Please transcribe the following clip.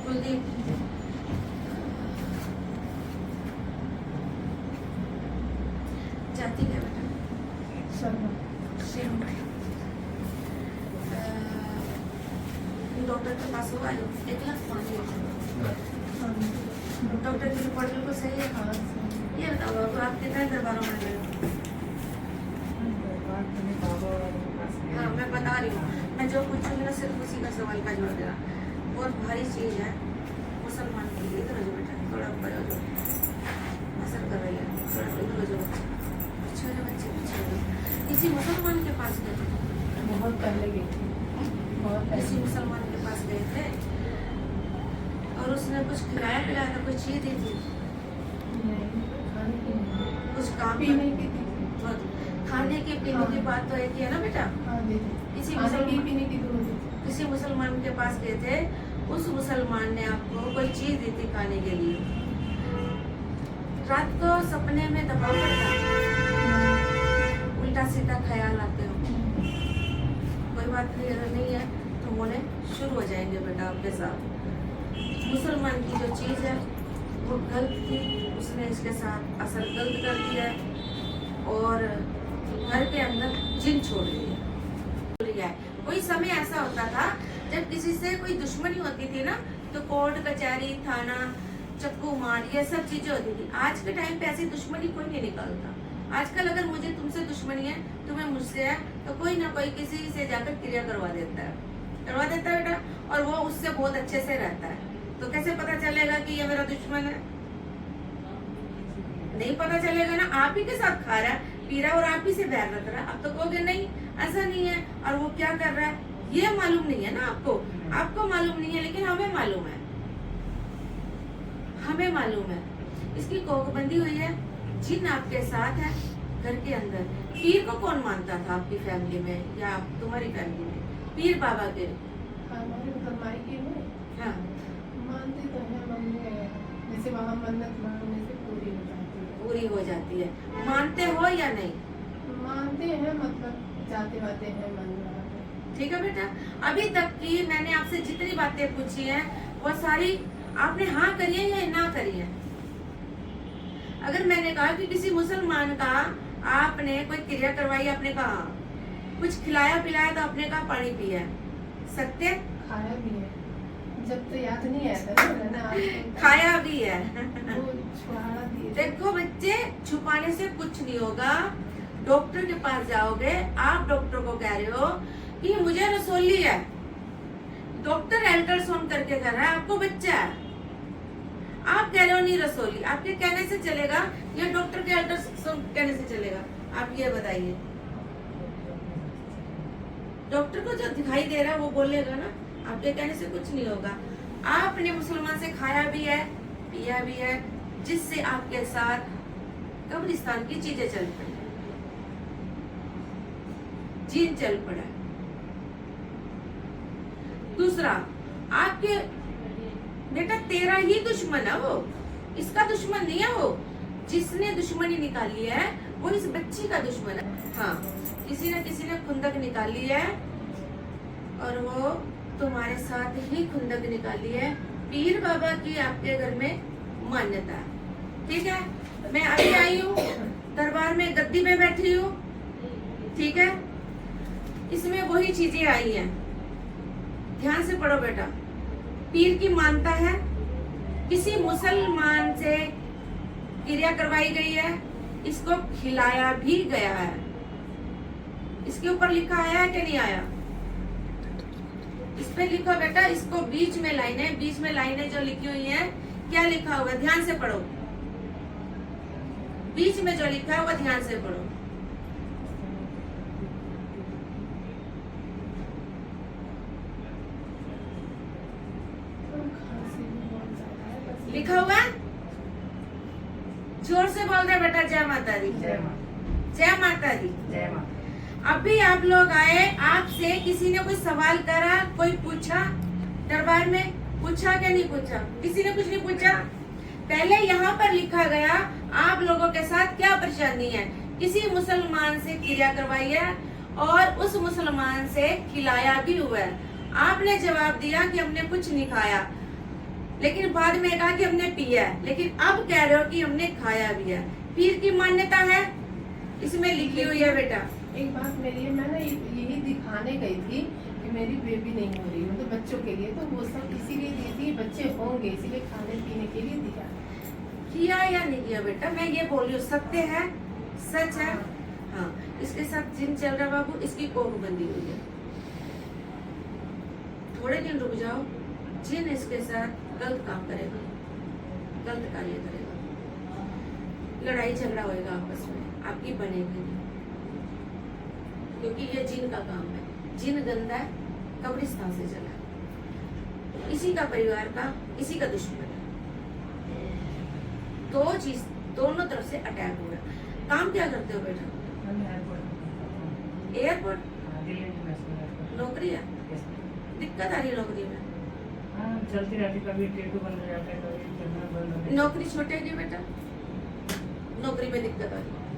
कुलदीप जाति क्या बेटा? शर्मा। डॉक्टर के पास हो आयो, 1 लाख मांगे। डॉक्टर की रिपोर्ट बिल्कुल सही है। ये बताओ बाबू, आप कितने दरबारों में गए? हाँ, मैं बता रही हूँ, मैं जो पूछूंगी ना सिर्फ उसी का सवाल का जवाब देना। बहुत भारी चीज है मुसलमान के लिए। इधर हो जाओ बेटा, थोड़ा ऊपर हो जाओ, असर कर रही है। थोड़ा इधर हो जाओ, पीछे हो जाओ बच्चे, पीछे हो जाओ। किसी मुसलमान के पास गए थे? बहुत पहले गई थी, बहुत किसी पहले। मुसलमान के पास गए थे और उसने कुछ खिलाया पिलाया था, कुछ चीज दी थी? नहीं, खाने की नहीं, कुछ काम पीने की थी। खाने की पीने की बात तो एक ही है ना बेटा। हाँ दीदी, किसी खाने की मुसलमान पीने की दो दी। किसी मुसलमान के पास गए थे, उस मुसलमान ने आपको कोई चीज दी थी खाने के लिए। रात को सपने में दबाव पड़ता है, उल्टा सीधा ख्याल आते हो। कोई बात नहीं, अगर नहीं है तो होने शुरू हो जाएंगे बेटा आपके साथ। मुसलमान की जो चीज है वो गलत थी, उसने इसके साथ असर गलत कर दिया है और घर के अंदर जिन छोड़ दिया है। कोई समय ऐसा होता था जब किसी से कोई दुश्मनी होती थी ना, तो कोर्ट कचहरी थाना चक्कू मार ये सब चीजें होती थी। आज के टाइम पे ऐसी दुश्मनी कोई नहीं निकालता। आजकल अगर मुझे तुमसे दुश्मनी है, तुम्हें मुझसे है, तो कोई ना कोई किसी से जाकर क्रिया करवा देता है बेटा, और वो उससे बहुत अच्छे से रहता है। तो कैसे पता चलेगा कि ये मेरा दुश्मन है? नहीं पता चलेगा ना। आप ही के साथ खा रहा है, पी रहा है और आप ही से बैर रख रहा है। अब तो कहोगे नहीं ऐसा नहीं है, और वो क्या कर रहा है ये मालूम नहीं है ना आपको मालूम नहीं है, लेकिन हमें मालूम है। हमें मालूम है, इसकी कोकबंदी हुई है। जिन आपके साथ है घर के अंदर। पीर को कौन मानता था आपकी फैमिली में या तुम्हारी फैमिली में? पीर बाबा के हमारे मतलब मायके में हाँ मानते तो है मम्मी, जैसे वहाँ मन्नत मांगने से पूरी हो जाती है। पूरी हो जाती है। मानते हो या नहीं? मानते हैं, मतलब जाते वाते हैं मन में। ठीक है बेटा, अभी तक की मैंने आपसे जितनी बातें पूछी हैं वो सारी आपने हाँ करी है या ना करी है? अगर मैंने कहा कि किसी मुसलमान का आपने कोई क्रिया करवाई, आपने कहा कुछ खिलाया पिलाया, तो आपने कहा पानी पिया, सत्य? खाया भी है, जब तो याद नहीं आता ना खाया भी है। वो छुआड़ा भी है। देखो बच्चे, छुपाने से कुछ नहीं होगा। डॉक्टर के पास जाओगे, आप डॉक्टर को कह रहे हो कि मुझे रसोली है, डॉक्टर अल्ट्रासाउंड करके कर रहा है, आपको बच्चा है, आप कह रहे हो नहीं रसोली, आपके कहने से चलेगा या डॉक्टर के अल्ट्रासाउंड कहने से चलेगा? आप ये बताइए। डॉक्टर को जो दिखाई दे रहा है वो बोलेगा ना, आपके कहने से कुछ नहीं होगा। आपने मुसलमान से खाया भी है पिया भी है, जिससे आपके साथ कब्रिस्तान की चीजें चल पड़ी, जीन चल पड़ा। दूसरा, आपके बेटा तेरा ही दुश्मन है वो, इसका दुश्मन नहीं है वो। जिसने दुश्मनी निकाली है वो इस बच्ची का दुश्मन है। हाँ, किसी ने खुंदक निकाली है और वो तुम्हारे साथ ही खुंदक निकाली है। पीर बाबा की आपके घर में मान्यता है, ठीक है? मैं अभी आई हूँ दरबार में, गद्दी में बैठी हूँ, ठीक है? इसमें वही चीजें आई हैं, ध्यान से पढ़ो बेटा। पीर की मानता है, किसी मुसलमान से क्रिया करवाई गई है, इसको खिलाया भी गया है। इसके ऊपर लिखा आया है कि नहीं आया? इस पे लिखो बेटा, इसको बीच में लाइनें जो लिखी हुई हैं, क्या लिखा हुआ? ध्यान से पढ़ो। बीच में जो लिखा है वो ध्यान से पढ़ो। लिखा हुआ है, जोर से बोल रहे बेटा। जय माता दी, जय माता, जय माता दी, जय माता। अभी आप लोग आए, आपसे किसी ने कोई सवाल करा, कोई पूछा दरबार में? पूछा क्या नहीं पूछा? किसी ने कुछ नहीं पूछा। पहले यहाँ पर लिखा गया आप लोगों के साथ क्या परेशानी है। किसी मुसलमान से क्रिया करवाई है और उस मुसलमान से खिलाया भी हुआ है। आपने जवाब दिया कि हमने कुछ नहीं खाया। लेकिन बाद में कहा कि हमने पिया है, लेकिन अब कह रहे हो कि हमने खाया भी है। पीर की मान्यता है, इसमें लिखी हुई है बेटा। एक बात मेरी है, मैं ना यही दिखाने गई थी कि मेरी बेबी नहीं हो रही, मतलब बच्चों के लिए, तो वो सब इसीलिए दी थी, बच्चे होंगे इसीलिए खाने पीने के लिए दिया। किया या नहीं किया बेटा, मैं ये बोल रही हूँ, सत्य है, सच है। हाँ, इसके साथ जिन चल रहा बाबू, इसकी कोख बंदी हुई है। थोड़े दिन रुक जाओ, जिन इसके साथ गलत काम करेगा, गलत कार्य करेगा, लड़ाई झगड़ा होएगा आपस में, आपकी बनेगी नहीं, क्योंकि ये जिन का काम है। जिन गंदा है, कब्रिस्तान से चला है, इसी का परिवार का, इसी का दुश्मन है। दो चीज, दोनों तरफ से अटैक हुआ है। काम क्या करते हो बेटा? एयरपोर्ट नौकरी है, दिक्कत आ रही है नौकरी में? चलती रहती, कभी टेटू बंद हो जाता है, कभी चलना बंद हो जाता है। नौकरी छूटेगी बेटा, नौकरी में दिक्कत आ रही है।